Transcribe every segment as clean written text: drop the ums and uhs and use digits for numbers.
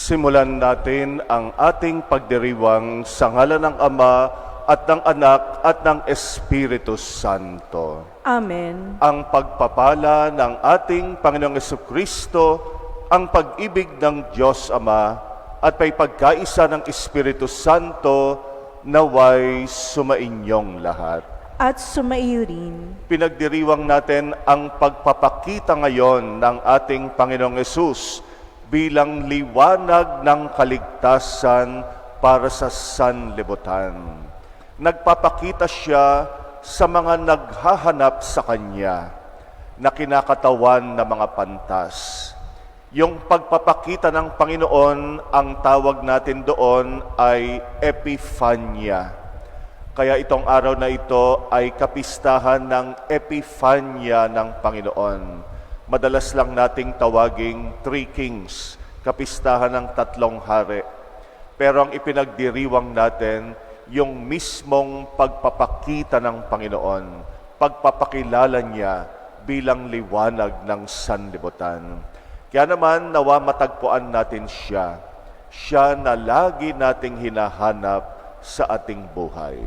Simulan natin ang ating pagdiriwang sa ngalan ng Ama at ng Anak at ng Espiritu Santo. Amen. Ang pagpapala ng ating Panginoong Jesucristo, ang pag-ibig ng Diyos Ama at may pagkaisa ng Espiritu Santo naway sumainyong lahat. At sumaiyo rin. Pinagdiriwang natin ang pagpapakita ngayon ng ating Panginoong Yesus bilang liwanag ng kaligtasan para sa sanlibutan. Nagpapakita siya sa mga naghahanap sa Kanya na kinakatawan ng mga pantas. Yung pagpapakita ng Panginoon, ang tawag natin doon ay Epifania. Kaya itong araw na ito ay kapistahan ng Epifania ng Panginoon. Madalas lang nating tawaging Three Kings, kapistahan ng tatlong hari. Pero ang ipinagdiriwang natin, yung mismong pagpapakita ng Panginoon, pagpapakilala niya bilang liwanag ng sanlibutan. Kaya naman, nawa matagpuan natin siya. Siya na lagi nating hinahanap sa ating buhay.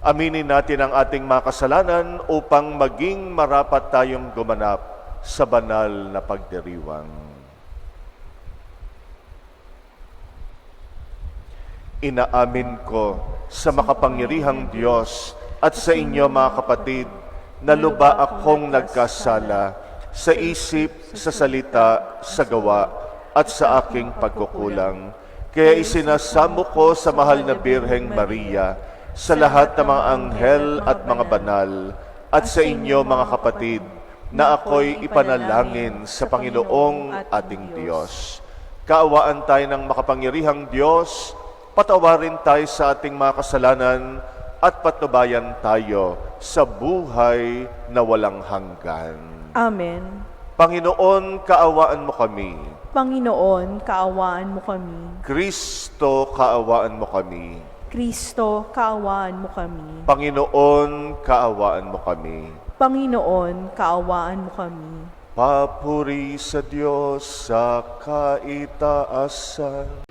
Aminin natin ang ating mga kasalanan upang maging marapat tayong gumanap sa banal na pagdiriwang. Inaamin ko sa makapangyarihang Diyos at sa inyo mga kapatid na luba akong nagkasala sa isip, sa salita, sa gawa at sa aking pagkukulang. Kaya isinasamo ko sa mahal na Birheng Maria, sa lahat ng mga anghel at mga banal, at sa inyo mga kapatid, na ako'y ipanalangin sa Panginoong ating Diyos. Kaawaan tayo ng makapangyarihang Diyos, patawarin tayo sa ating mga kasalanan, at patnubayan tayo sa buhay na walang hanggan. Amen. Panginoon, kaawaan mo kami. Panginoon, kaawaan mo kami. Kristo, kaawaan mo kami. Kristo, kaawaan mo kami. Panginoon, kaawaan mo kami. Panginoon, kaawaan mo kami. Papuri sa Diyos sa kaitaasan.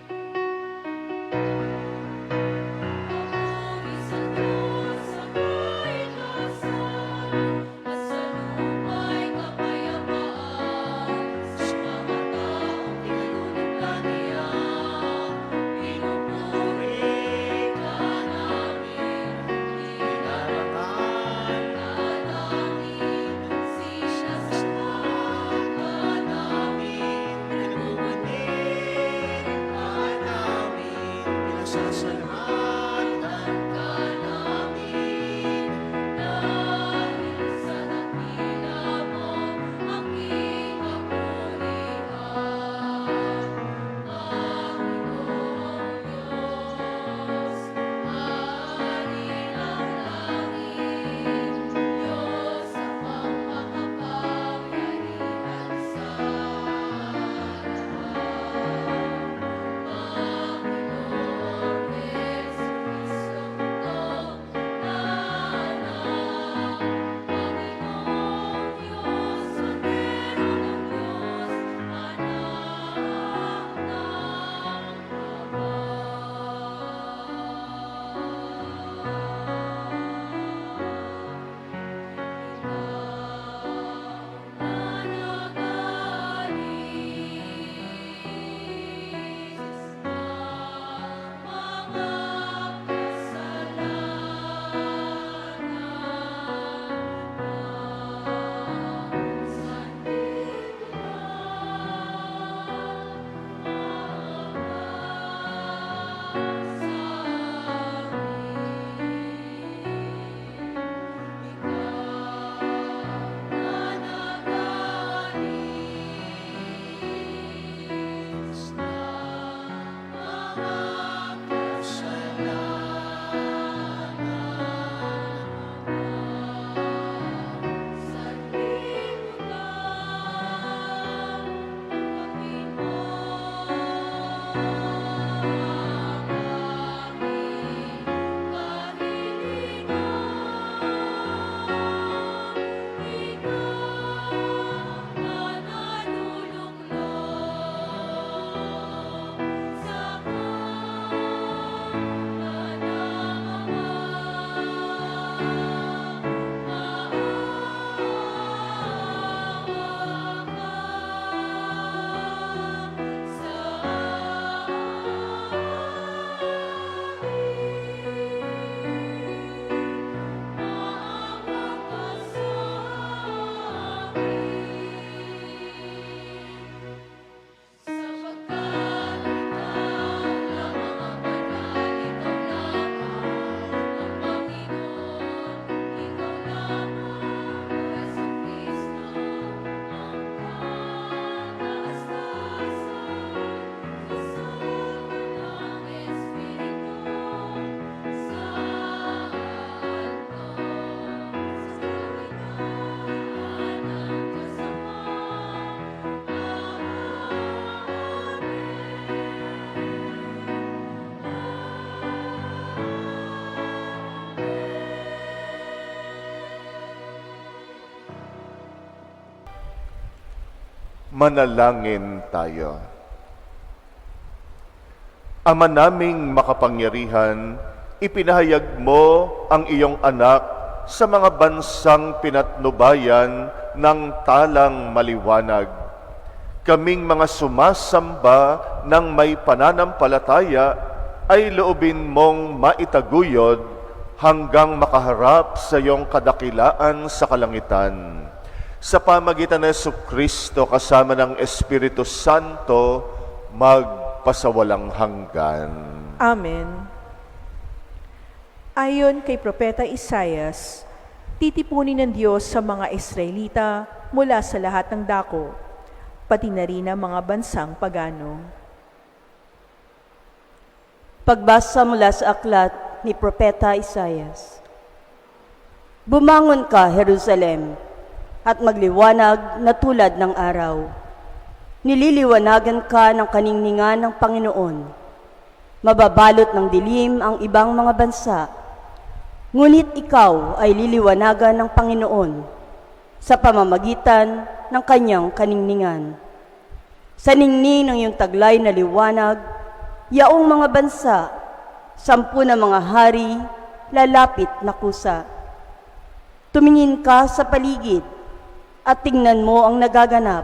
Manalangin tayo. Ama naming makapangyarihan, ipinahayag mo ang iyong anak sa mga bansang pinatnubayan ng talang maliwanag. Kaming mga sumasamba ng may pananampalataya ay loobin mong maitaguyod hanggang makaharap sa iyong kadakilaan sa kalangitan. Sa pamagitan ng Jesucristo kasama ng Espiritu Santo, magpasawalang hanggan. Amen. Ayon kay Propeta Isaias, titipunin ng Diyos sa mga Israelita mula sa lahat ng dako, pati na rin ang mga bansang pagano. Pagbasa mula sa aklat ni Propeta Isaias. Bumangon ka, Jerusalem, at magliwanag na tulad ng araw. Nililiwanagan ka ng kaningningan ng Panginoon. Mababalot ng dilim ang ibang mga bansa. Ngunit ikaw ay liliwanagan ng Panginoon sa pamamagitan ng kanyang kaningningan. Sa ningning ng iyong taglay na liwanag, yaong mga bansa, 10 na mga hari, lalapit na kusa. Tumingin ka sa paligid at tingnan mo ang nagaganap.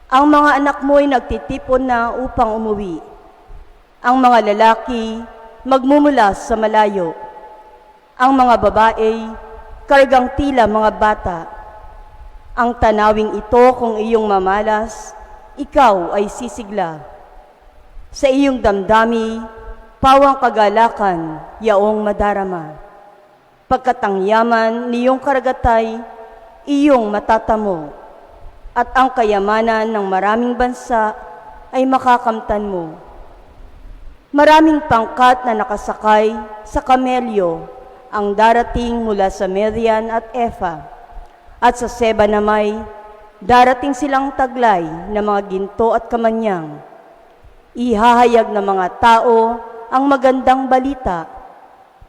Ang mga anak mo ay nagtitipon na upang umuwi. Ang mga lalaki magmumula sa malayo. Ang mga babae kargang tila mga bata. Ang tanawing ito kung iyong mamalas, ikaw ay sisigla. Sa iyong damdami, pawang kagalakan, yaong madarama. Pagkat ang yaman niyong karagatay, iyong matatamo, at ang kayamanan ng maraming bansa ay makakamtan mo. Maraming pangkat na nakasakay sa kamelyo ang darating mula sa Median at Efa, at sa Seba namay, darating silang taglay na mga ginto at kamanyang. Ihahayag ng mga tao ang magandang balita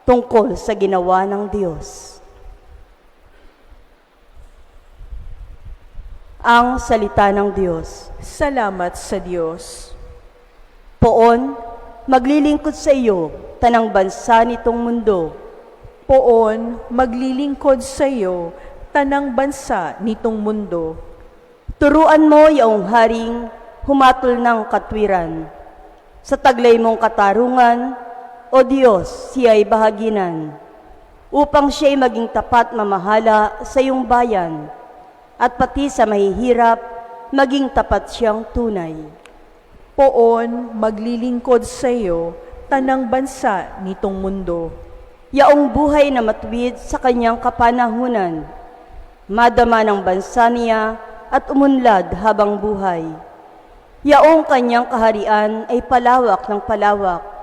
tungkol sa ginawa ng Diyos. Ang salita ng Diyos. Salamat sa Diyos. Poon, maglilingkod sa iyo, tanang bansa nitong mundo. Poon, maglilingkod sa iyo, tanang bansa nitong mundo. Turuan mo yaong haring humatol ng katwiran. Sa taglay mong katarungan, O Diyos, siya'y bahaginan, upang siya'y maging tapat mamahala sa iyong bayan, at pati sa mahihirap, maging tapat siyang tunay. Poon, maglilingkod sa iyo, tanang bansa nitong mundo. Yaong buhay na matuwid sa kanyang kapanahunan, madama ng bansa niya at umunlad habang buhay. Yaong kanyang kaharian ay palawak ng palawak,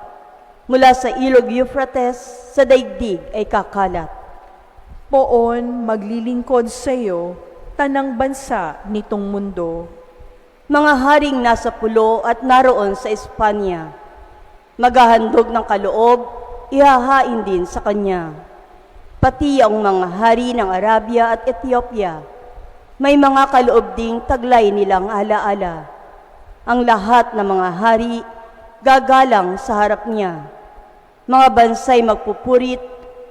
mula sa ilog Euphrates sa daigdig ay kakalat. Poon, maglilingkod sa iyo, tanang bansa nitong mundo. Mga haring nasa pulo at naroon sa Espanya, maghahandog ng kaloob, ihahain din sa kanya. Pati ang mga hari ng Arabia at Ethiopia, may mga kaloob ding taglay nilang alaala. Ang lahat ng mga hari gagalang sa harap niya. Mga bansay magpupurit,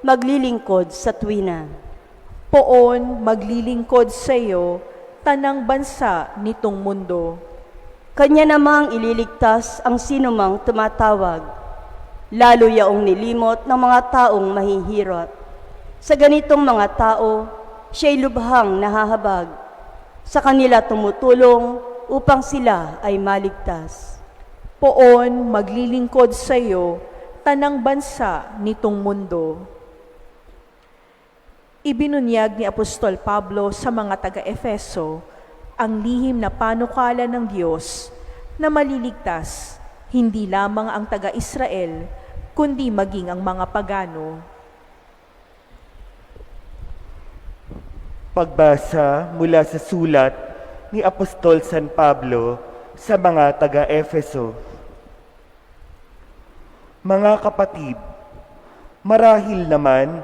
maglilingkod sa tuwina. Poon, maglilingkod sa iyo, tanang bansa nitong mundo. Kanya namang ililigtas ang sinumang tumatawag, lalo yaong nilimot ng mga taong mahihirot. Sa ganitong mga tao, siya'y lubhang nahahabag. Sa kanila tumutulong upang sila ay maligtas. Poon, maglilingkod sa iyo, tanang bansa nitong mundo. Ibinunyag ni Apostol Pablo sa mga taga-Efeso ang lihim na panukala ng Diyos na maliligtas hindi lamang ang taga-Israel, kundi maging ang mga pagano. Pagbasa mula sa sulat ni Apostol San Pablo sa mga taga-Efeso. Mga kapatid, marahil naman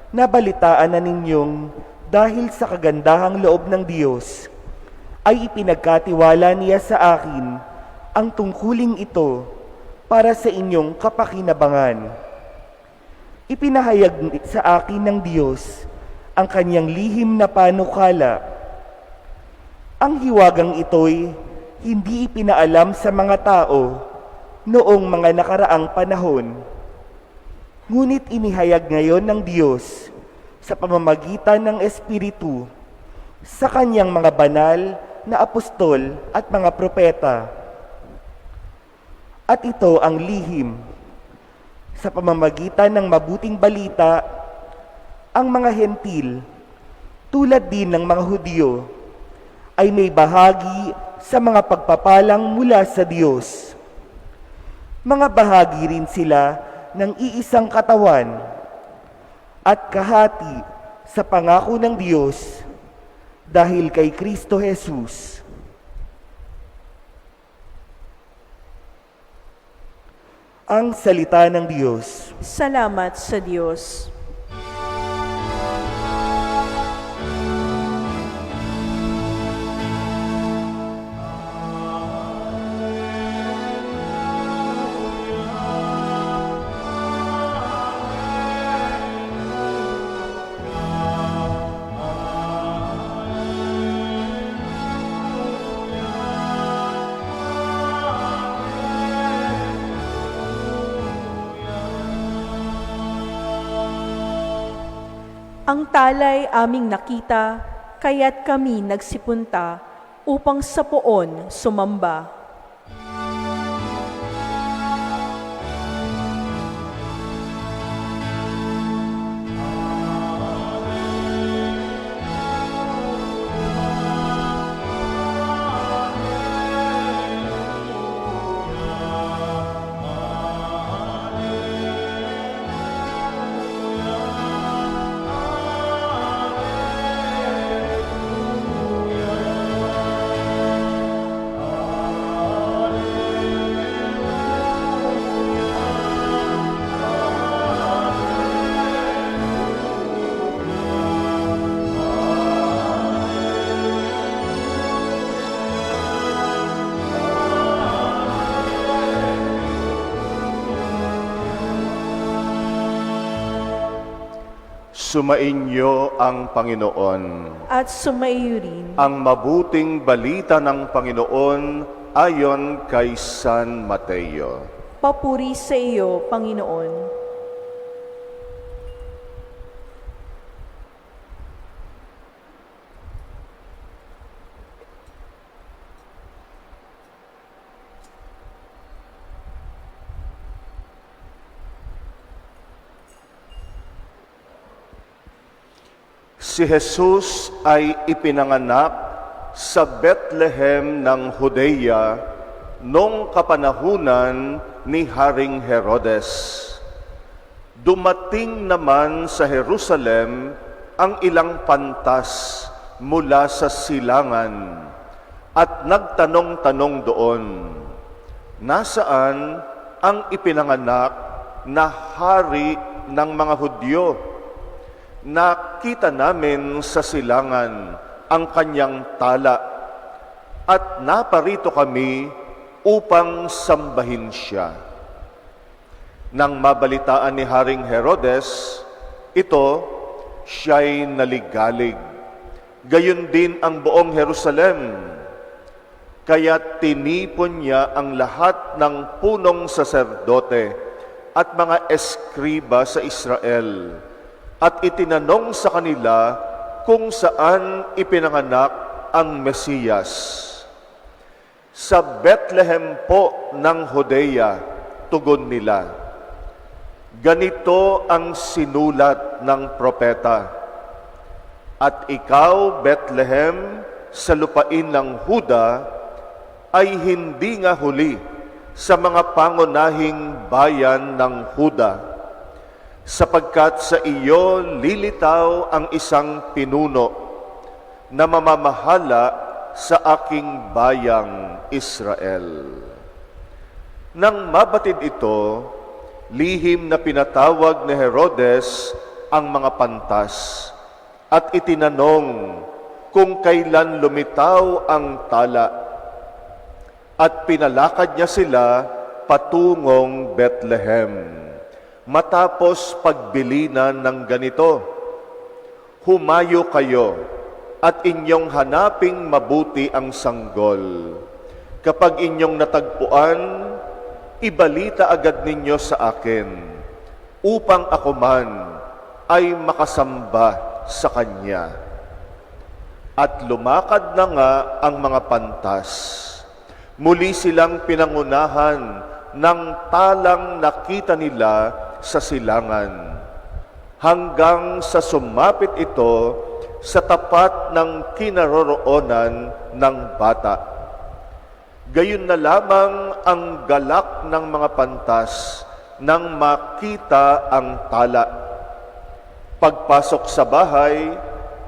nabalitaan na ninyong dahil sa kagandahang loob ng Diyos ay ipinagkatiwala niya sa akin ang tungkuling ito para sa inyong kapakinabangan. Ipinahayag sa akin ng Diyos ang kanyang lihim na panukala. Ang hiwagang ito'y hindi ipinaalam sa mga tao noong mga nakaraang panahon. Ngunit inihayag ngayon ng Diyos sa pamamagitan ng Espiritu sa kanyang mga banal na apostol at mga propeta. At ito ang lihim. Sa pamamagitan ng mabuting balita, ang mga hentil, tulad din ng mga Hudyo, ay may bahagi sa mga pagpapalang mula sa Diyos. Mga bahagi rin sila ng iisang katawan at kahati sa pangako ng Diyos dahil kay Kristo Jesus. Ang salita ng Diyos. Salamat sa Diyos. Ang talay aming nakita, kaya't kami nagsipunta upang sa poon sumamba. Sumainyo ang Panginoon. At sumaiyo rin Ang mabuting balita ng Panginoon ayon kay San Mateo. papuri sa iyo, Panginoon. Si Jesus ay ipinanganak sa Bethlehem ng Judea noong kapanahunan ni Haring Herodes. Dumating naman sa Jerusalem ang ilang pantas mula sa silangan at nagtanong-tanong doon, nasaan ang ipinanganak na hari ng mga Hudyo? Nakita namin sa silangan ang kanyang tala at naparito kami upang sambahin siya. Nang mabalitaan ni Haring Herodes, siya'y naligalig. Gayon din ang buong Jerusalem. Kaya tinipon niya ang lahat ng punong saserdote at mga eskriba sa Israel at itinanong sa kanila kung saan ipinanganak ang Mesiyas. Sa Bethlehem po ng Judea, tugon nila. Ganito ang sinulat ng propeta. At ikaw, Bethlehem, sa lupain ng Huda, ay hindi nga huli sa mga pangunahing bayan ng Huda, sapagkat sa iyo lilitaw ang isang pinuno na mamamahala sa aking bayang Israel. Nang mabatid ito, lihim na pinatawag ni Herodes ang mga pantas at itinanong kung kailan lumitaw ang tala at pinalakad niya sila patungong Bethlehem. Matapos pagbilinan ng ganito, humayo kayo at inyong hanaping mabuti ang sanggol. Kapag inyong natagpuan, ibalita agad ninyo sa akin, upang ako man ay makasamba sa kanya. At lumakad na nga ang mga pantas. Muli silang pinangunahan ng talang nakita nila sa silangan, hanggang sa sumapit ito sa tapat ng kinaroroonan ng bata. Gayon na lamang ang galak ng mga pantas nang makita ang tala. Pagpasok sa bahay,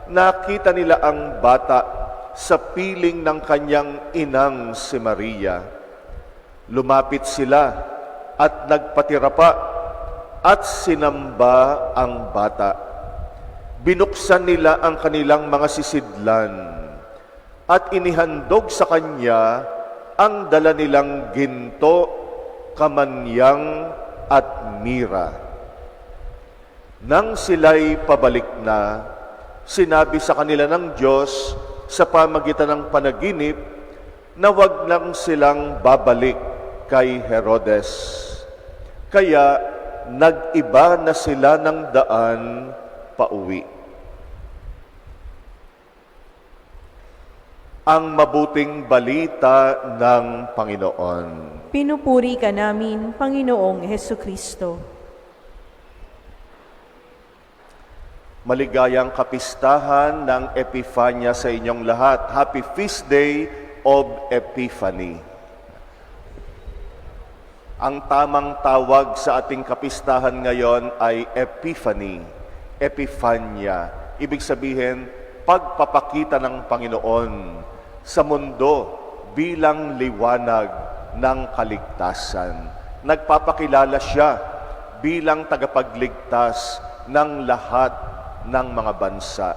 nakita nila ang bata sa piling ng kanyang inang si Maria. Lumapit sila at nagpatira pa at sinamba ang bata. Binuksan nila ang kanilang mga sisidlan at inihandog sa kanya ang dala nilang ginto, kamanyang at mira. Nang sila'y pabalik na, sinabi sa kanila ng Diyos sa pamagitan ng panaginip na wag lang silang babalik kay Herodes. Kaya nag-iba na sila ng daan pauwi. Ang mabuting balita ng Panginoon. Pinupuri ka namin, Panginoong Hesukristo. Maligayang kapistahan ng Epifanya sa inyong lahat. Happy Feast Day of Epiphany. Ang tamang tawag sa ating kapistahan ngayon ay Epiphany, Epifanya. Ibig sabihin, pagpapakita ng Panginoon sa mundo bilang liwanag ng kaligtasan. Nagpapakilala siya bilang tagapagligtas ng lahat ng mga bansa.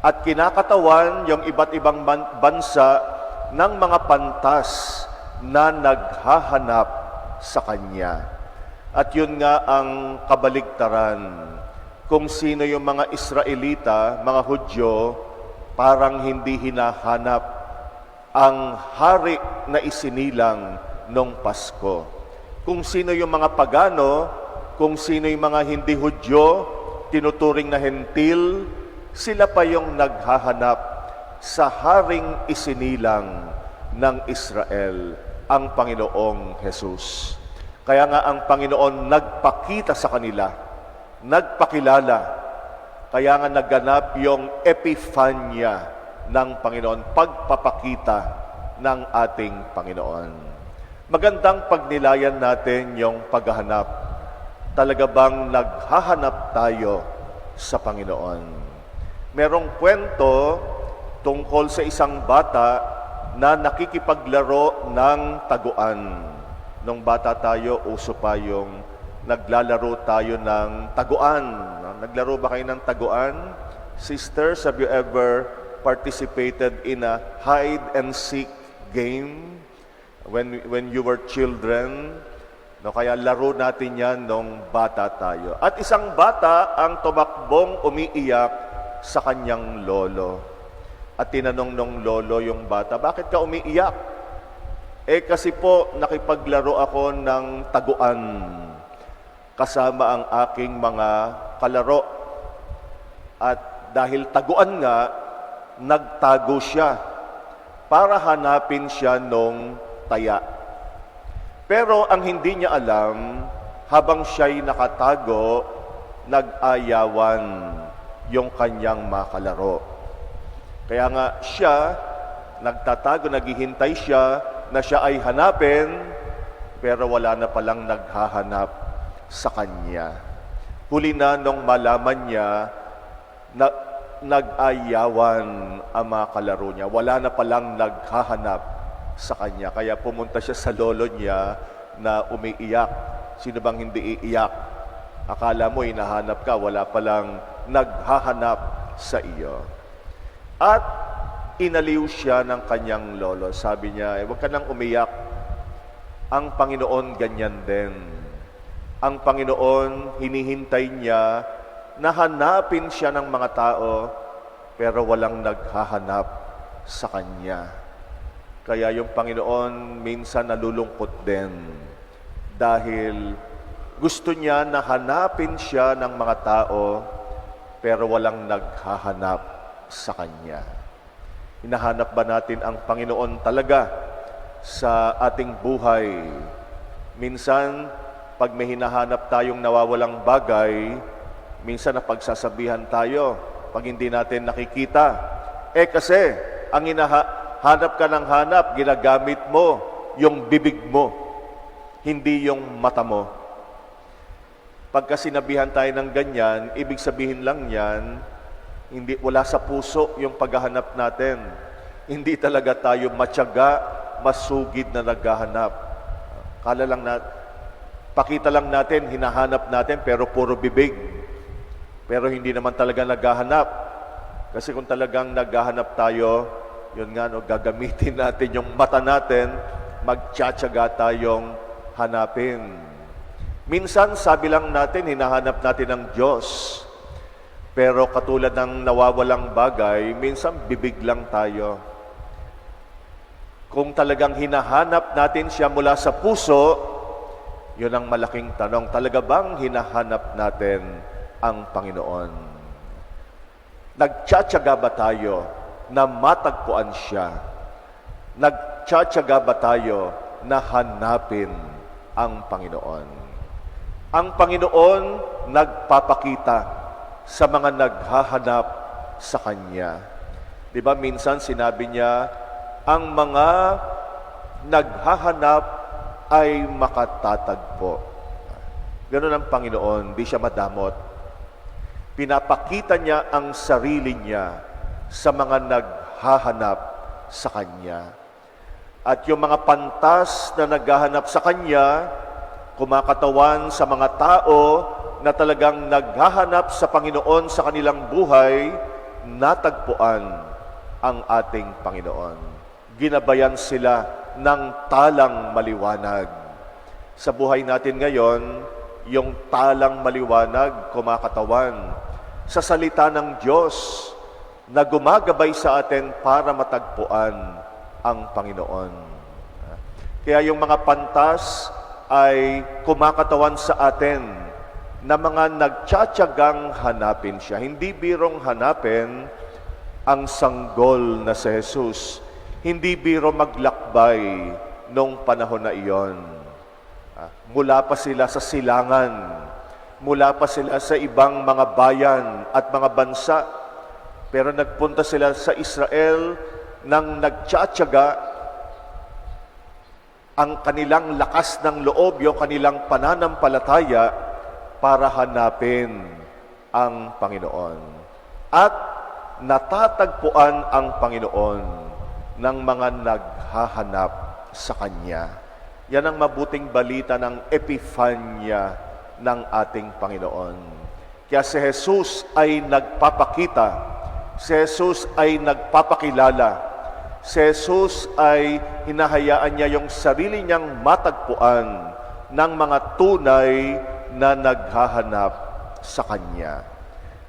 At kinakatawan yung iba't ibang bansa ng mga pantas na naghahanap sa Kanya. At yun nga ang kabaligtaran. Kung sino yung mga Israelita, mga Hudyo, parang hindi hinahanap ang hari na isinilang nung Pasko. Kung sino yung mga pagano, kung sino yung mga hindi Hudyo, tinuturing na hentil, sila pa yung naghahanap sa haring isinilang ng Israel, ang Panginoong Jesus. Kaya nga ang Panginoon nagpakita sa kanila, nagpakilala, kaya nga naganap yung Epifanya ng Panginoon, pagpapakita ng ating Panginoon. Magandang pagnilayan natin yung paghahanap. Talaga bang naghahanap tayo sa Panginoon? Merong kwento tungkol sa isang bata na nakikipaglaro ng taguan. Nung bata tayo, uso pa yung naglalaro tayo ng taguan. Naglaro ba kayo ng taguan? Sisters, have you ever participated in a hide-and-seek game when you were children? No, kaya laro natin yan nung bata tayo. At isang bata ang tumakbong umiiyak sa kanyang lolo. At tinanong nung lolo yung bata, bakit ka umiiyak? Kasi po, nakipaglaro ako ng taguan kasama ang aking mga kalaro. At dahil taguan nga, nagtago siya para hanapin siya nung taya. Pero ang hindi niya alam, habang siya'y nakatago, nag-ayawan yung kanyang makalaro. Kaya nga siya, nagtatago, naghihintay siya na siya ay hanapin, pero wala na palang naghahanap sa kanya. Huli na nung malaman niya na nag-ayawan ang mga kalaro niya. Wala na palang naghahanap sa kanya. Kaya pumunta siya sa lolo niya na umiiyak. Sino bang hindi iiyak? Akala mo hinahanap ka, wala palang naghahanap sa iyo. At inaliw siya ng kanyang lolo. Sabi niya, huwag ka nang umiyak. Ang Panginoon ganyan din. Ang Panginoon, hinihintay niya na hanapin siya ng mga tao, pero walang naghahanap sa Kanya. Kaya yung Panginoon minsan nalulungkot din dahil gusto niya na hanapin siya ng mga tao, pero walang naghahanap sa Kanya. Hinahanap ba natin ang Panginoon talaga sa ating buhay? Minsan, pag may hinahanap tayong nawawalang bagay, minsan napagsasabihan tayo pag hindi natin nakikita. Kasi ang hanap ka ng hanap, ginagamit mo yung bibig mo, hindi yung mata mo. Pagka sinabihan tayo ng ganyan, ibig sabihin lang yan, wala sa puso yung paghahanap natin. Hindi talaga tayo matyaga, masugid na naghahanap. Pakita lang natin, hinahanap natin, pero puro bibig. Pero hindi naman talaga naghahanap. Kasi kung talagang naghahanap tayo, yun nga, gagamitin natin yung mata natin, magtsatsaga tayong hanapin. Minsan, sabi lang natin, hinahanap natin ang Diyos. Pero katulad ng nawawalang bagay, minsan bibig lang tayo. Kung talagang hinahanap natin siya mula sa puso, yun ang malaking tanong. Talaga bang hinahanap natin ang Panginoon? Nagtsatsaga ba tayo na matagpuan siya? Nagtsatsaga ba tayo na hanapin ang Panginoon? Ang Panginoon nagpapakita sa mga naghahanap sa Kanya. Di ba minsan sinabi niya, ang mga naghahanap ay makatatagpo. Ganun ang Panginoon, di siya madamot. Pinapakita niya ang sarili niya sa mga naghahanap sa Kanya. At yung mga pantas na naghahanap sa Kanya, kumakatawan sa mga tao na talagang naghahanap sa Panginoon sa kanilang buhay, natagpuan ang ating Panginoon. Ginabayan sila ng talang maliwanag. Sa buhay natin ngayon, yung talang maliwanag kumakatawan sa salita ng Diyos na gumagabay sa atin para matagpuan ang Panginoon. Kaya yung mga pantas ay kumakatawan sa atin na mga nagtsatsagang hanapin siya. Hindi birong hanapin ang sanggol na si Jesus. Hindi biro maglakbay nung panahon na iyon. Mula pa sila sa silangan, mula pa sila sa ibang mga bayan at mga bansa, pero nagpunta sila sa Israel nang nagtsatsaga ang kanilang lakas ng loob, yung kanilang pananampalataya para hanapin ang Panginoon. At natatagpuan ang Panginoon ng mga naghahanap sa Kanya. Yan ang mabuting balita ng Epifanya ng ating Panginoon. Kaya si Jesus ay nagpapakita, si Jesus ay nagpapakilala, si Jesus ay hinahayaan niya yung sarili niyang matagpuan ng mga tunay na naghahanap sa Kanya.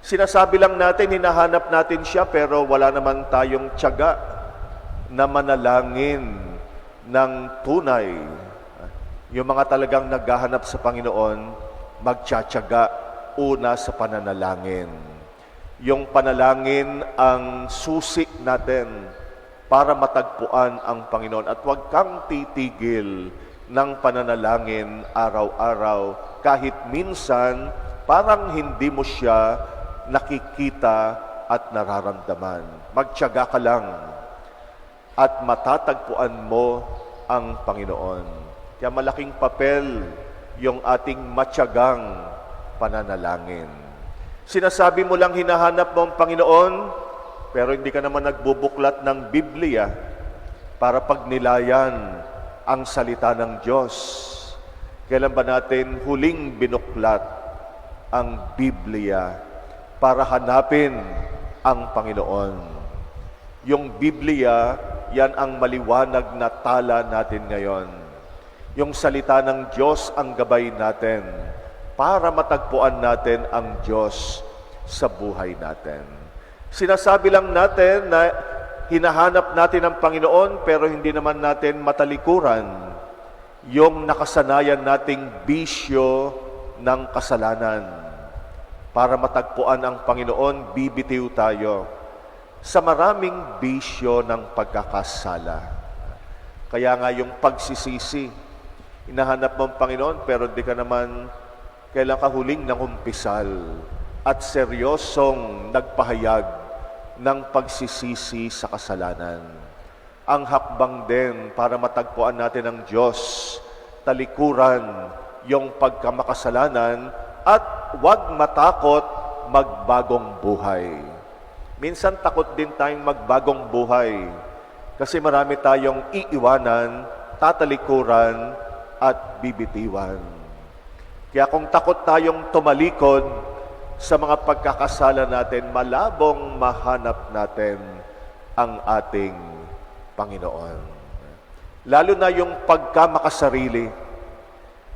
Sinasabi lang natin, hinahanap natin siya, pero wala naman tayong tiyaga na manalangin ng tunay. Yung mga talagang naghahanap sa Panginoon, magtsatsaga una sa pananalangin. Yung panalangin ang susi natin para matagpuan ang Panginoon. At huwag kang titigil ng pananalangin araw-araw kahit minsan parang hindi mo siya nakikita at nararamdaman. Magtiyaga ka lang at matatagpuan mo ang Panginoon. Kaya malaking papel yung ating matyagang pananalangin. Sinasabi mo lang hinahanap mo ang Panginoon, pero hindi ka naman nagbubuklat ng Biblia para pagnilayan ang salita ng Diyos. Kailan ba natin huling binuklat ang Biblia para hanapin ang Panginoon? Yung Biblia, yan ang maliwanag na tala natin ngayon. Yung salita ng Diyos ang gabay natin para matagpuan natin ang Diyos sa buhay natin. Sinasabi lang natin na hinahanap natin ang Panginoon pero hindi naman natin matalikuran yung nakasanayan nating bisyo ng kasalanan. Para matagpuan ang Panginoon, bibitiw tayo sa maraming bisyo ng pagkakasala. Kaya nga yung pagsisisi, hinahanap mo ang Panginoon pero di ka naman kailan ka huling nangumpisal at seryosong nagpahayag ng pagsisisi sa kasalanan. Ang hakbang din para matagpuan natin ang Diyos, talikuran yung pagkamakasalanan at huwag matakot magbagong buhay. Minsan takot din tayong magbagong buhay kasi marami tayong iiwanan, tatalikuran at bibitiwan. Kaya kung takot tayong tumalikod sa mga pagkakasala natin, malabong mahanap natin ang ating Panginoon. Lalo na yung pagkamakasarili.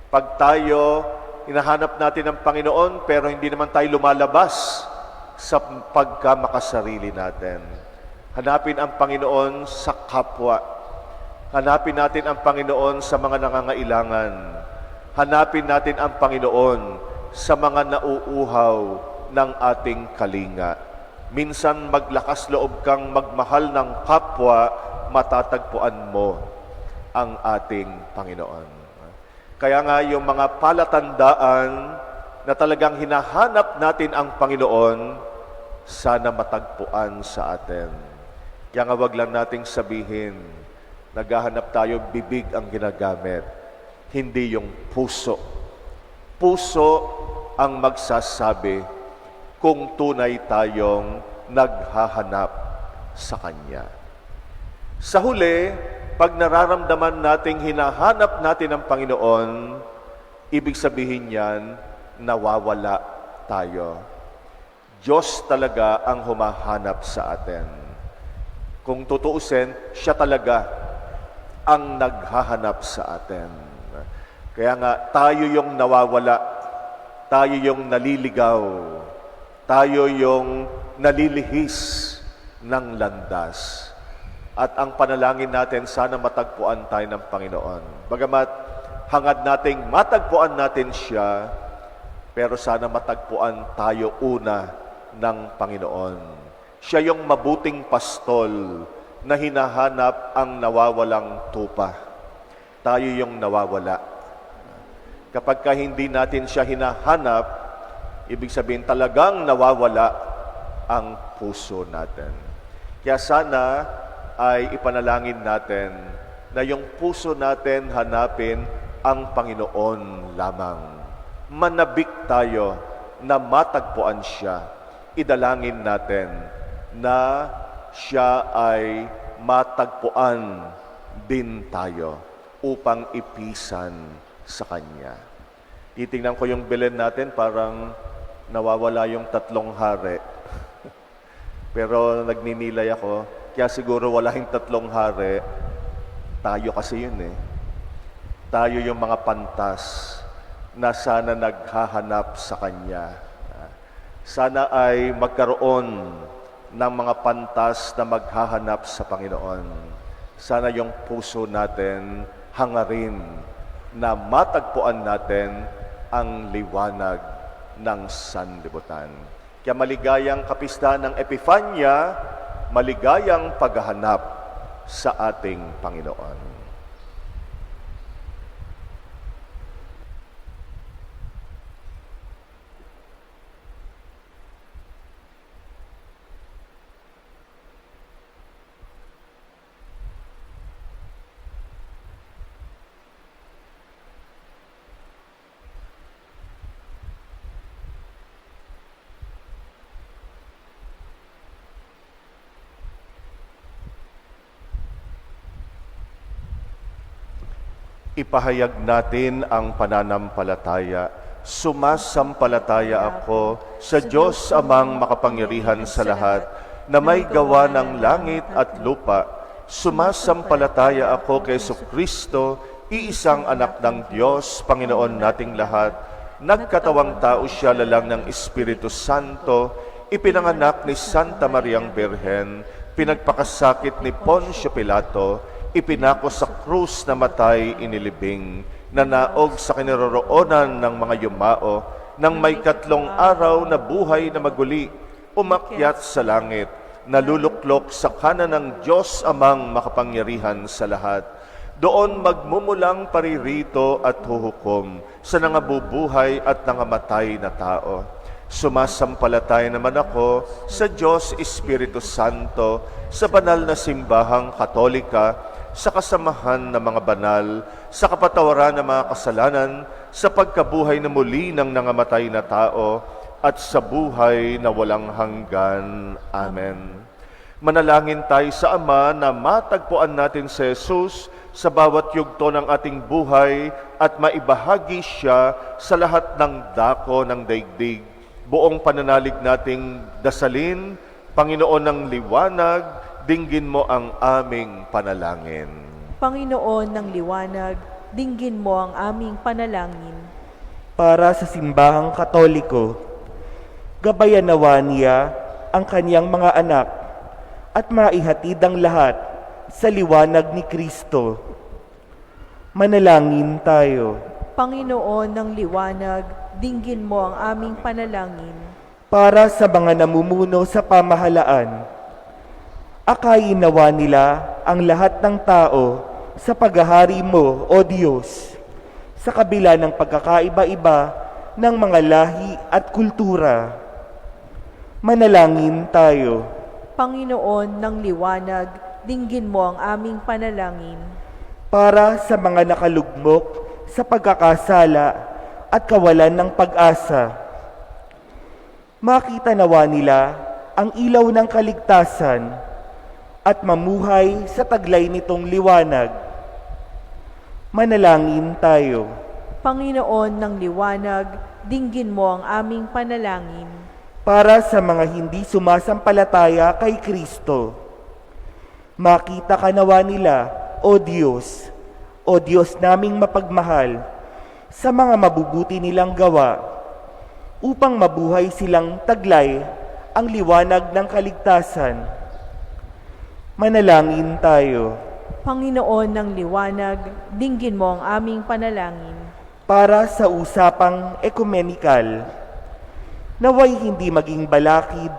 Pag tayo, hinahanap natin ang Panginoon, pero hindi naman tayo lumalabas sa pagkamakasarili natin. Hanapin ang Panginoon sa kapwa. Hanapin natin ang Panginoon sa mga nangangailangan. Hanapin natin ang Panginoon sa mga nauuhaw ng ating kalinga. Minsan maglakas loob kang magmahal ng kapwa, matatagpuan mo ang ating Panginoon. Kaya nga yung mga palatandaan na talagang hinahanap natin ang Panginoon, sana matagpuan sa atin. Kaya nga wag lang nating sabihin, naghahanap tayo, bibig ang ginagamit, hindi yung puso. Puso ang magsasabi kung tunay tayong naghahanap sa Kanya. Sa huli, pag nararamdaman nating hinahanap natin ang Panginoon, ibig sabihin yan, nawawala tayo. Diyos talaga ang humahanap sa atin. Kung tutuusin, siya talaga ang naghahanap sa atin. Kaya nga, tayo yung nawawala, tayo yung naliligaw, tayo yung nalilihis ng landas. At ang panalangin natin, sana matagpuan tayo ng Panginoon. Bagamat hangad nating matagpuan natin siya, pero sana matagpuan tayo una ng Panginoon. Siya yung mabuting pastol na hinahanap ang nawawalang tupa. Tayo yung nawawala. Kapag hindi natin siya hinahanap, ibig sabihin talagang nawawala ang puso natin. Kaya sana ay ipanalangin natin na yung puso natin hanapin ang Panginoon lamang. Manabik tayo na matagpuan siya. Idalangin natin na siya ay matagpuan din tayo upang ipisan sa Kanya. Titingnan ko yung Belen natin, parang nawawala yung 3 hari. Pero nagninilay ako, kaya siguro wala yung 3 hari. Tayo kasi yun eh. Tayo yung mga pantas na sana naghahanap sa Kanya. Sana ay magkaroon ng mga pantas na maghahanap sa Panginoon. Sana yung puso natin hangarin na matagpuan natin ang liwanag ng sanlibutan. Kaya maligayang kapistahan ng Epifanya, maligayang paghahanap sa ating Panginoon. Ipahayag natin ang pananampalataya. Sumasampalataya ako sa Diyos amang makapangyarihan sa lahat, na may gawa ng langit at lupa. Sumasampalataya ako kay Kristo, iisang anak ng Diyos, Panginoon nating lahat. Nagkatawang tao siya lalang ng Espiritu Santo, ipinanganak ni Santa Mariang Birhen, pinagpakasakit ni Poncio Pilato, ipinako sa krus na matay inilibing, nanaog sa kinaroroonan ng mga yumao, nang may 3 araw na buhay na maguli, umakyat sa langit, naluluklok sa kanan ng Diyos amang makapangyarihan sa lahat. Doon magmumulang paririto at huhukom sa nangabubuhay at nangamatay na tao. Sumasampalataya naman ako sa Diyos Espiritu Santo, sa banal na simbahang katolika, sa kasamahan ng mga banal, sa kapatawaran ng mga kasalanan, sa pagkabuhay na muli ng nangamatay na tao, at sa buhay na walang hanggan. Amen. Manalangin tayo sa Ama na matagpuan natin si Jesus sa bawat yugto ng ating buhay at maibahagi siya sa lahat ng dako ng daigdig. Buong pananalig nating dasalin, Panginoon ng liwanag, dinggin mo ang aming panalangin. Panginoon ng liwanag, dinggin mo ang aming panalangin. Para sa simbahang katoliko, gabayan nawa niya ang kaniyang mga anak at maihatid ang lahat sa liwanag ni Kristo. Manalangin tayo. Panginoon ng liwanag, dinggin mo ang aming panalangin. Para sa mga namumuno sa pamahalaan, akayin nawa nila ang lahat ng tao sa paghahari mo, O Diyos, sa kabila ng pagkakaiba-iba ng mga lahi at kultura. Manalangin tayo. Panginoon ng liwanag, dinggin mo ang aming panalangin. Para sa mga nakalugmok sa pagkakasala at kawalan ng pag-asa, makita nawa nila ang ilaw ng kaligtasan at mamuhay sa taglay nitong liwanag. Manalangin tayo. Panginoon ng liwanag, dinggin mo ang aming panalangin. Para sa mga hindi sumasampalataya kay Kristo, makita ka nawa nila, O Diyos naming mapagmahal, sa mga mabubuti nilang gawa, upang mabuhay silang taglay ang liwanag ng kaligtasan. Manalangin tayo. Panginoon ng liwanag, dinggin mo ang aming panalangin. Para sa usapang ekumenikal, naway hindi maging balakid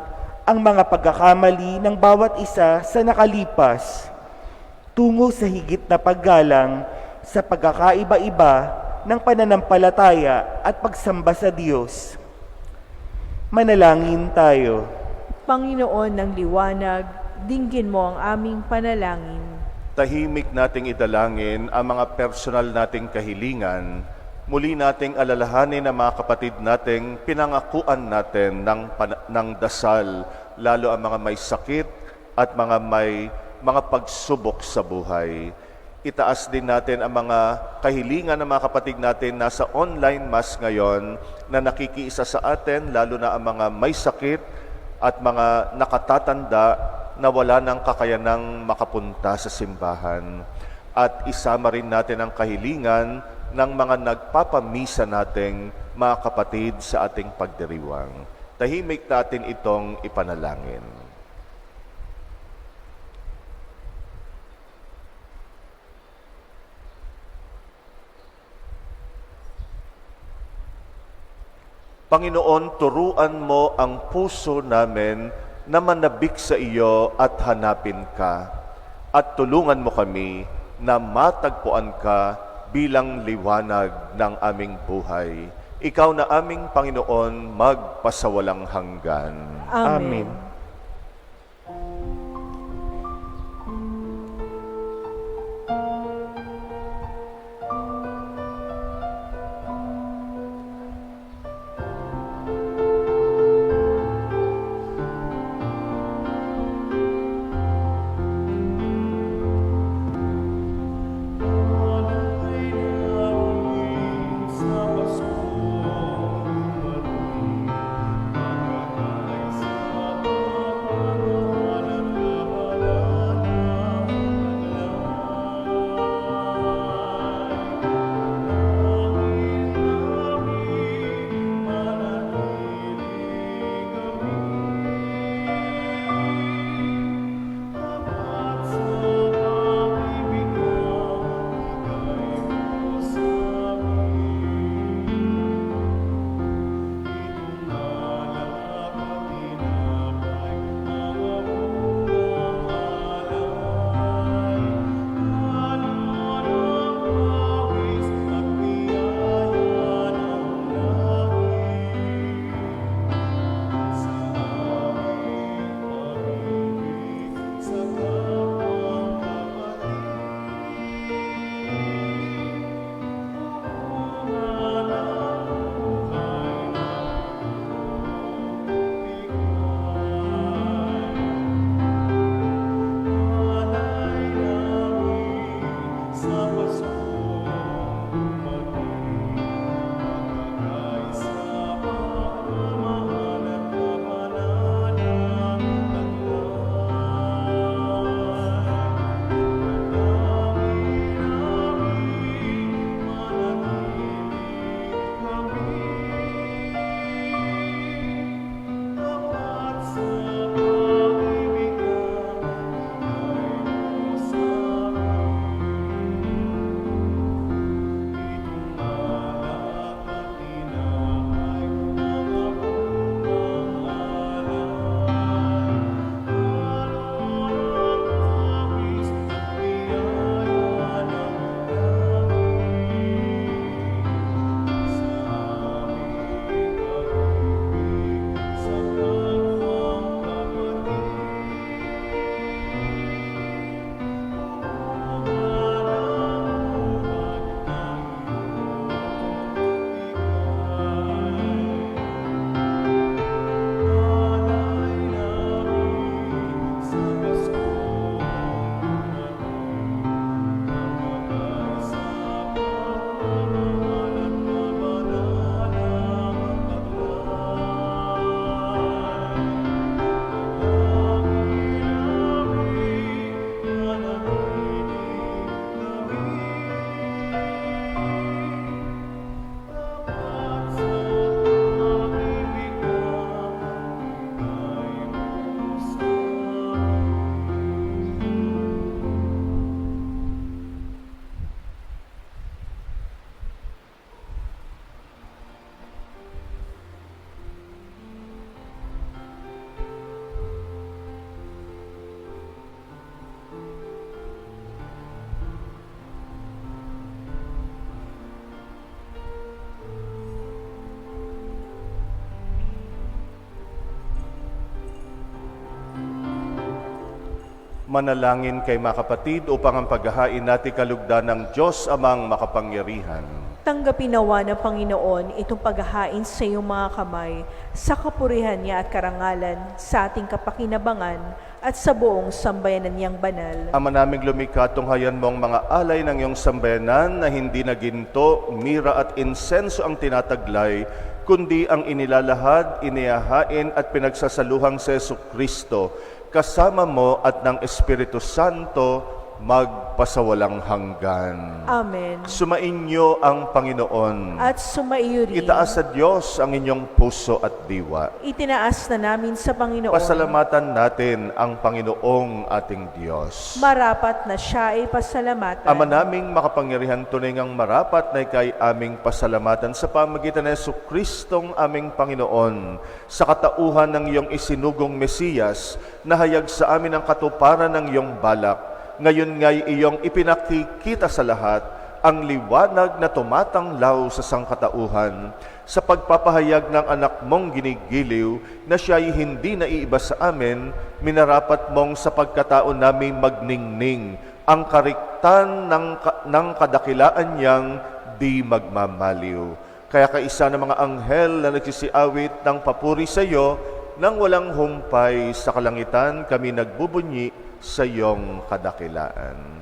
ang mga pagkakamali ng bawat isa sa nakalipas, tungo sa higit na paggalang sa pagkakaiba-iba ng pananampalataya at pagsamba sa Diyos. Manalangin tayo. Panginoon ng liwanag, dinggin mo ang aming panalangin. Tahimik nating idalangin ang mga personal nating kahilingan. Muli nating alalahanin ang mga kapatid nating pinangakuan natin ng dasal, lalo ang mga may sakit at mga pagsubok sa buhay. Itaas din natin ang mga kahilingan ng mga kapatid natin nasa online mass ngayon na nakikiisa sa atin, lalo na ang mga may sakit at mga nakatatanda na wala ng kakayanang makapunta sa simbahan. At isama rin natin ang kahilingan ng mga nagpapamisa nating mga kapatid sa ating pagdiriwang. Tahimik natin itong ipanalangin. Panginoon, turuan mo ang puso namin na manabik sa iyo at hanapin ka, at tulungan mo kami na matagpuan ka bilang liwanag ng aming buhay. Ikaw na aming Panginoon, magpasawalang hanggan. Amen. Amen. Manalangin kay mga kapatid upang ang paghahain natin kalugdan ng Diyos amang makapangyarihan. Tanggapin nawa ng Panginoon itong paghahain sa iyong mga kamay, sa kapurihan niya at karangalan, sa ating kapakinabangan, at sa buong sambayanan niyang banal. Ama naming lumikha, tunghayan mo ang mga alay ng iyong sambayanan na hindi na ginto, mira at insenso ang tinataglay, kundi ang inilalahad, inihahain at pinagsasaluhang sa Jesucristo, kasama mo at ng Espiritu Santo, magpasawalang hanggan. Amen. Sumainyo ang Panginoon. At sumaiyo rin. Itaas sa Diyos ang inyong puso at diwa. Itinaas na namin sa Panginoon. Pasalamatan natin ang Panginoong ating Diyos. Marapat na siya ay pasalamatan. Ama naming makapangyarihan, tunay ngang marapat na ikay aming pasalamatan sa pamagitan ng Jesucristong aming Panginoon, sa katauhan ng iyong isinugong Mesiyas, na hayag sa amin ang katuparan ng iyong balak. Ngayon nga'y iyong ipinakikita sa lahat ang liwanag na tumatanglaw sa sangkatauhan, sa pagpapahayag ng anak mong ginigiliw na siya'y hindi naiiba sa amin, minarapat mong sa pagkatao namin magningning ang kariktan ng kadakilaan niyang di magmamaliw. Kaya kaisa ng mga anghel na nagsisiawit ng papuri sa iyo, nang walang humpay sa kalangitan, kami nagbubunyi sa iyong kadakilaan.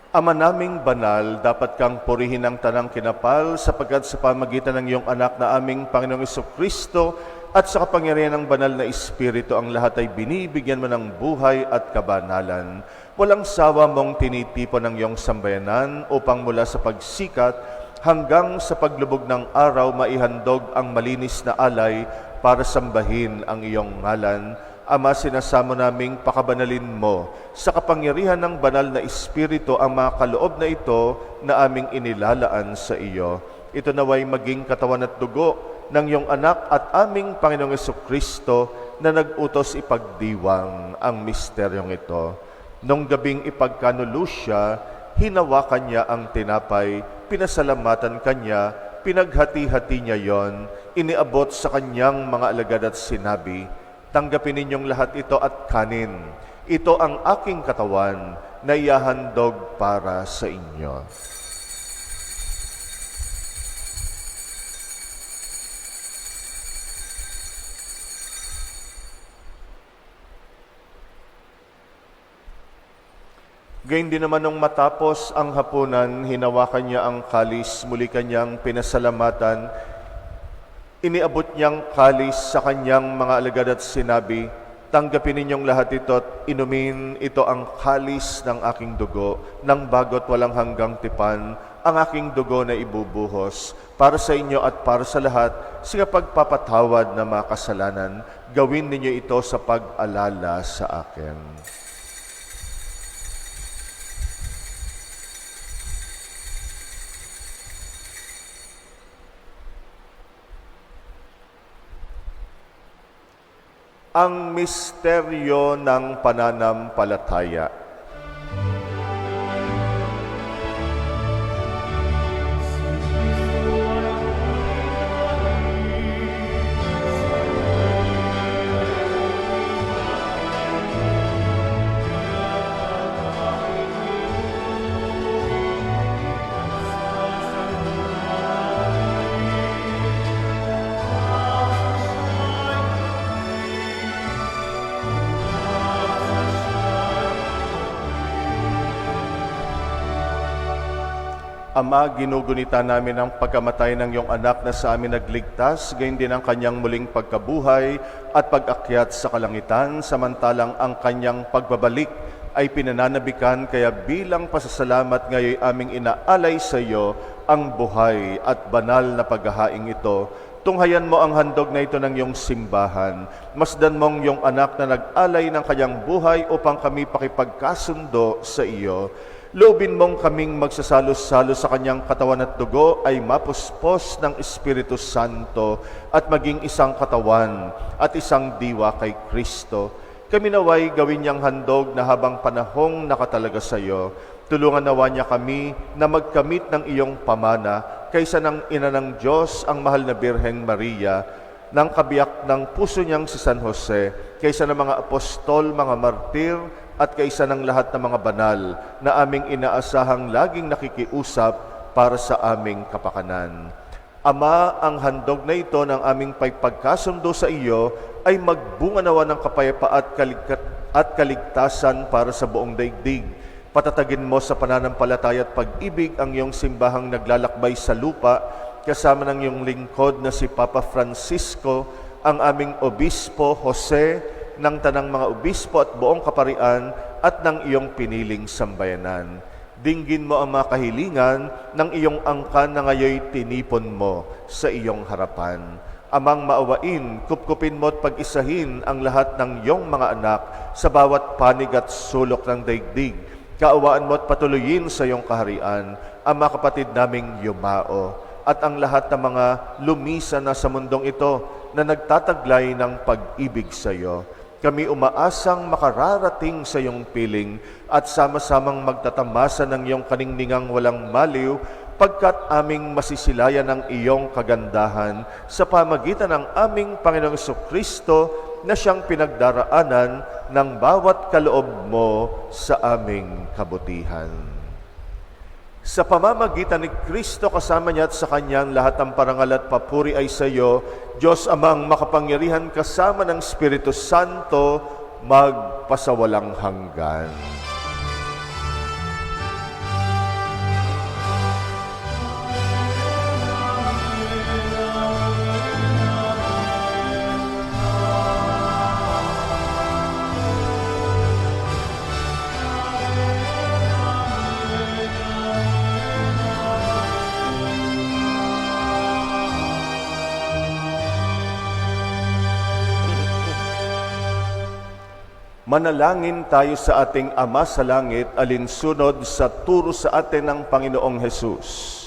Ama naming banal, dapat kang purihin ng tanang kinapal, sapagkat sa pamagitan ng iyong anak na aming Panginoong Jesucristo at sa kapangyarihan ng banal na Espiritu, ang lahat ay binibigyan mo ng buhay at kabanalan. Walang sawa mong tinitipon ng iyong sambayanan upang mula sa pagsikat hanggang sa paglubog ng araw maihandog ang malinis na alay para sambahin ang iyong ngalan. Ama, sinasamo naming pakabanalin mo sa kapangyarihan ng banal na Espiritu ang mga kaloob na ito na aming inilalaan sa iyo. Ito naway maging katawan at dugo ng iyong anak at aming Panginoong Jesucristo na nag-utos ipagdiwang ang misteryong ito. Nung gabing ipagkanulo siya, hinawakan niya ang tinapay, pinasalamatan kanya, pinaghati-hati niya yon, iniabot sa kanyang mga alagad at sinabi, "Tanggapin ninyong lahat ito at kanin. Ito ang aking katawan na ihahandog para sa inyo." Gayun din naman nung matapos ang hapunan, hinawakan niya ang kalis, muli kanyang pinasalamatan, iniabot niyang kalis sa kanyang mga alagad at sinabi, "Tanggapin ninyong lahat ito at inumin, ito ang kalis ng aking dugo, ng bago't walang hanggang tipan, ang aking dugo na ibubuhos, para sa inyo at para sa lahat, sa pagpapatawad na mga kasalanan. Gawin ninyo ito sa pag-alala sa akin." Ang misteryo ng pananampalataya. Ama, ginugunita namin ang pagkamatay ng iyong anak na sa amin nagligtas, gayon din ang kanyang muling pagkabuhay at pag-akyat sa kalangitan, samantalang ang kanyang pagbabalik ay pinananabikan, kaya bilang pasasalamat ngayon aming inaalay sa iyo ang buhay at banal na paghahaing ito. Tunghayan mo ang handog na ito ng iyong simbahan. Masdan mong iyong anak na nag-alay ng kanyang buhay upang kami pakipagkasundo sa iyo. Loobin mong kaming magsasalo-salo sa kanyang katawan at dugo ay mapuspos ng Espiritu Santo at maging isang katawan at isang diwa kay Kristo. Kami naway gawin niyang handog na habang panahong nakatalaga sa iyo. Tulungan nawa niya kami na magkamit ng iyong pamana kaysa ng ina ng Diyos, ang mahal na Birheng Maria, ng kabiyak ng puso niyang si San Jose, kaysa ng mga apostol, mga martir, at kaysa ng lahat ng mga banal na aming inaasahang laging nakikiusap para sa aming kapakanan. Ama, ang handog na ito ng aming pagkasundo sa iyo ay magbunga nawa ng kapayapaan at kaligtasan para sa buong daigdig. Patatagin mo sa pananampalataya at pag-ibig ang iyong simbahang naglalakbay sa lupa, kasama ng iyong lingkod na si Papa Francisco, ang aming Obispo Jose, ng tanang mga obispo at buong kaparian at ng iyong piniling sambayanan. Dinggin mo ang mga kahilingan ng iyong angkan na ngayoy tinipon mo sa iyong harapan. Amang maawain, kupkupin mo at pag-isahin ang lahat ng iyong mga anak sa bawat panig at sulok ng daigdig. Kaawaan mo at patuloyin sa iyong kaharian ang mga kapatid naming yumao at ang lahat ng mga lumisan na sa mundong ito na nagtataglay ng pag-ibig sa iyo. Kami umaasang makararating sa iyong piling at sama-samang magtatamasa ng iyong kaningningang walang maliw pagkat aming masisilayan ng iyong kagandahan sa pamagitan ng aming Panginoong Jesucristo na siyang pinagdaraanan ng bawat kaloob mo sa aming kabutihan. Sa pamamagitan ni Kristo kasama niya at sa Kanyang lahat ng parangal at papuri ay sa iyo, Diyos Amang makapangyarihan kasama ng Espiritu Santo, magpasawalang hanggan. Manalangin tayo sa ating Ama sa Langit, alinsunod sa turo sa atin ng Panginoong Hesus.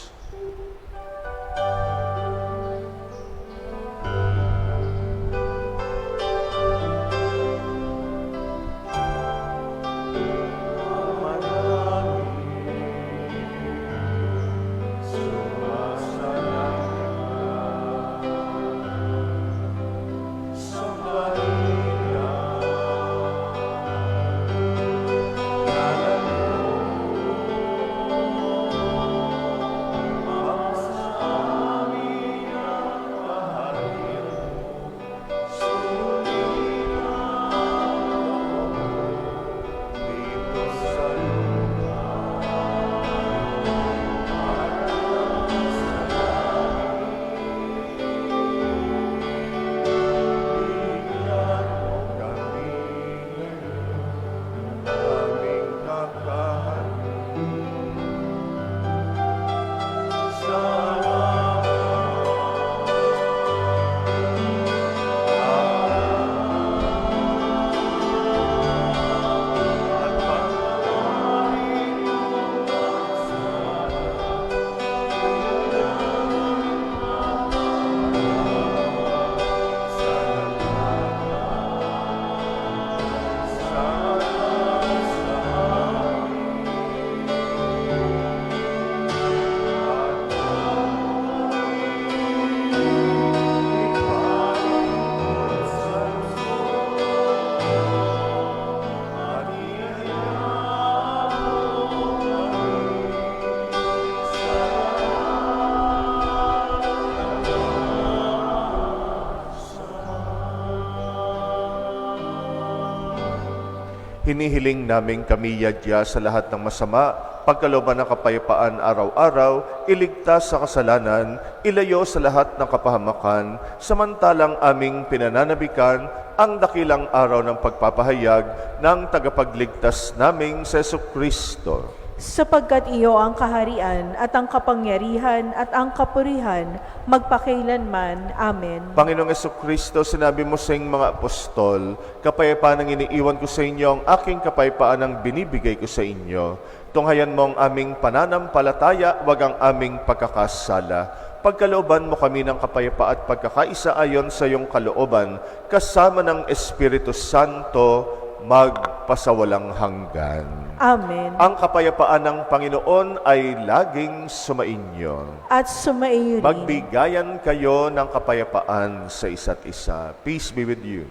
Hinihiling namin kami yadya sa lahat ng masama, pagkalooban ng kapayapaan araw-araw, iligtas sa kasalanan, ilayo sa lahat ng kapahamakan, samantalang aming pinananabikan ang dakilang araw ng pagpapahayag ng tagapagligtas naming sa Jesucristo. Sapagkat iyo ang kaharian at ang kapangyarihan at ang kapurihan magpakailanman. Amen. Panginoong Jesucristo, sinabi mo sa iyong mga apostol, kapayapaan ang iniiwan ko sa inyo, ang aking kapayapaan ang binibigay ko sa inyo. Tunghayan mo ang aming pananampalataya, wag ang aming pagkakasala. Pagkalooban mo kami ng kapayapaan at pagkakaisa ayon sa iyong kalooban, kasama ng Espiritu Santo, magpasawalang hanggan. Amen. Ang kapayapaan ng Panginoon ay laging sumainyo. At sumaiyo rin. Magbigayan kayo ng kapayapaan sa isa't isa. Peace be with you.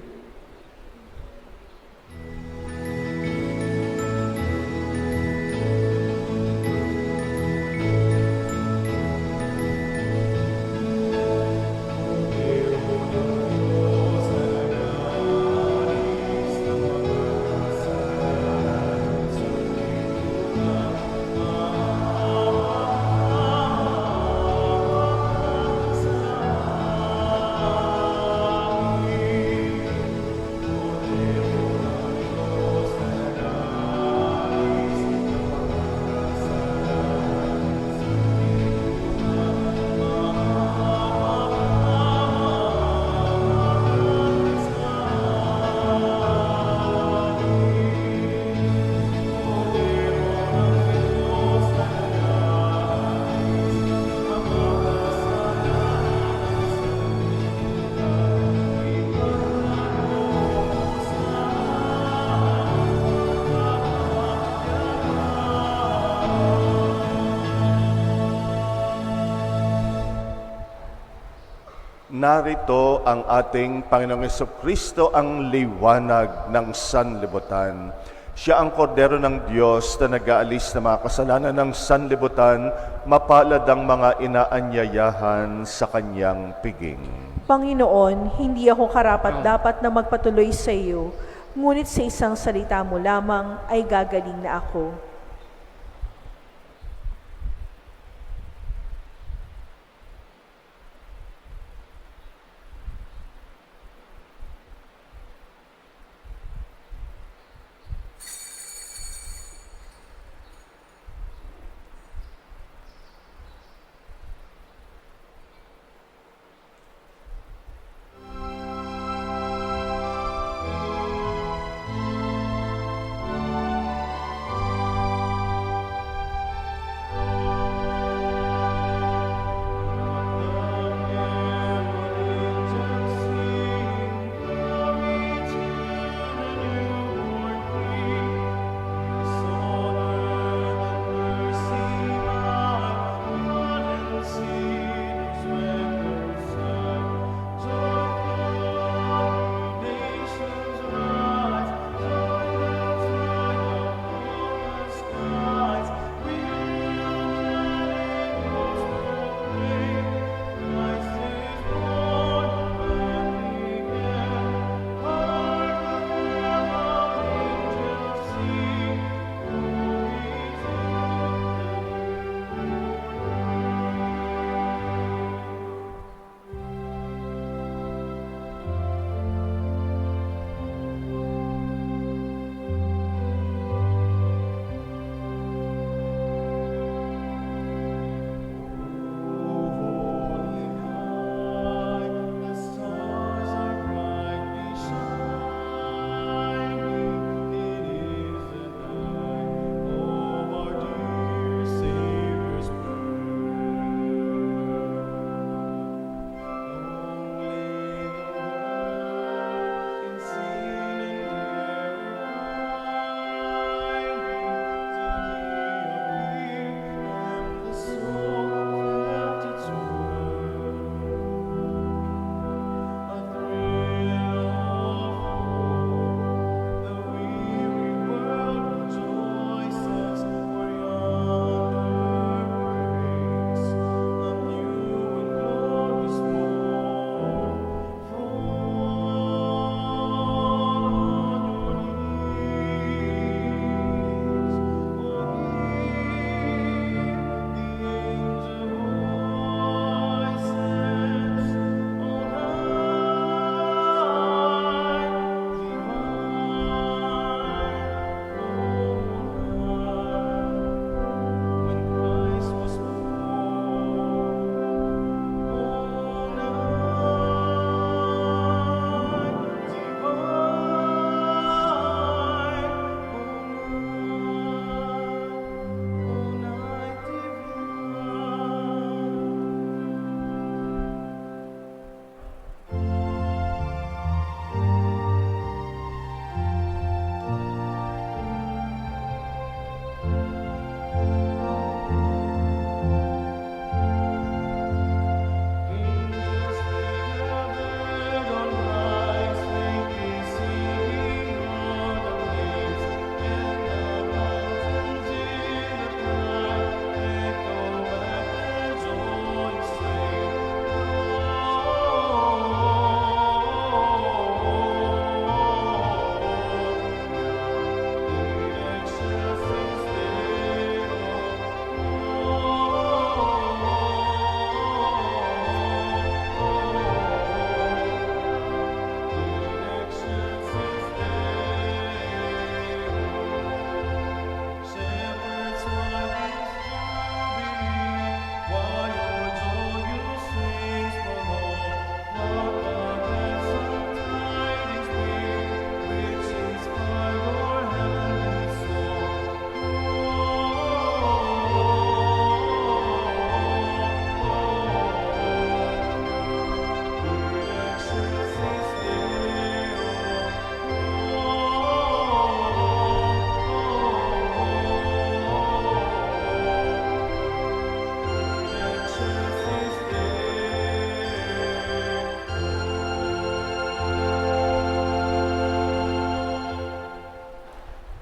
Narito ang ating Panginoong Jesucristo, ang liwanag ng sanlibutan. Siya ang kordero ng Diyos na nag-aalis ng mga kasalanan ng sanlibutan, mapalad ang mga inaanyayahan sa kanyang piging. Panginoon, hindi ako karapat-dapat na magpatuloy sa iyo, ngunit sa isang salita mo lamang ay gagaling na ako.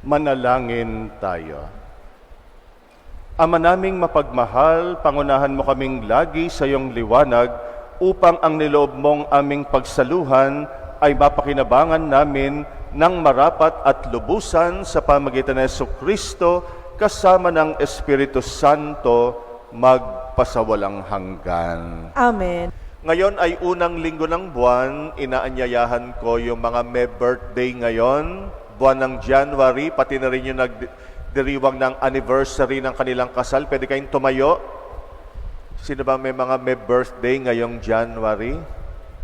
Manalangin tayo. Ama naming mapagmahal, pangunahan mo kaming lagi sa iyong liwanag upang ang niloob mong aming pagsaluhan ay mapakinabangan namin ng marapat at lubusan sa pamagitan ng Jesucristo kasama ng Espiritu Santo magpasawalang hanggan. Amen. Ngayon ay unang linggo ng buwan, inaanyayahan ko yung mga may birthday ngayon, buwan ng January, pati na rin yung nagdiriwang ng anniversary ng kanilang kasal. Pwede kayong tumayo. Sino ba may mga may birthday ngayong January?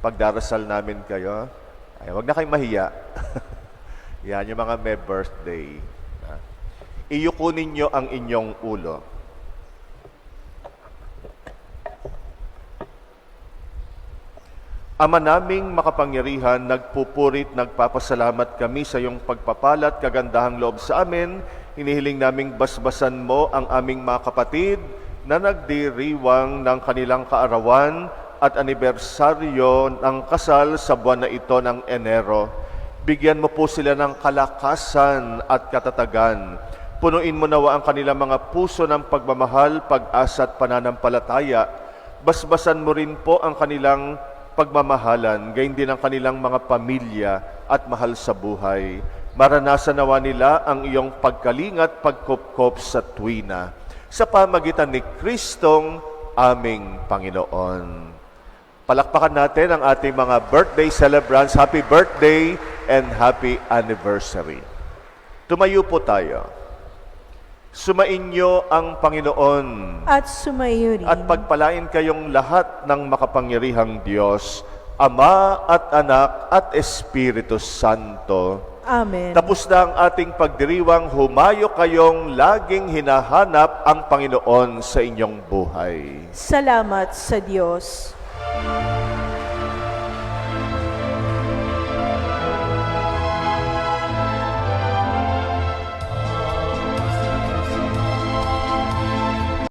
Pagdarasal namin kayo. Ay, wag na kayong mahiya. Yan yung mga may birthday. Iyuko ninyo ang inyong ulo. Ama naming makapangyarihan, nagpupurit, nagpapasalamat kami sa iyong pagpapalat, kagandahang loob sa amin. Hinihiling naming basbasan mo ang aming mga kapatid na nagdiriwang ng kanilang kaarawan at anibersaryo ng kasal sa buwan na ito ng Enero. Bigyan mo po sila ng kalakasan at katatagan. Punuin mo nawa ang kanilang mga puso ng pagmamahal, pag-asa at pananampalataya. Basbasan mo rin po ang kanilang pagmamahalan, gayon din ang kanilang mga pamilya at mahal sa buhay. Maranasan nawa nila ang iyong pagkalingat, pagkupkop sa tuwina. Sa pamagitan ni Kristong aming Panginoon. Palakpakan natin ang ating mga birthday celebrants. Happy birthday and happy anniversary. Tumayo po tayo. Sumainyo ang Panginoon At sumayo rin at pagpalain kayong lahat ng makapangyarihang Diyos, Ama at Anak at Espiritu Santo. Amen. Tapos na ang ating pagdiriwang, humayo kayong laging hinahanap ang Panginoon sa inyong buhay. Salamat sa Diyos.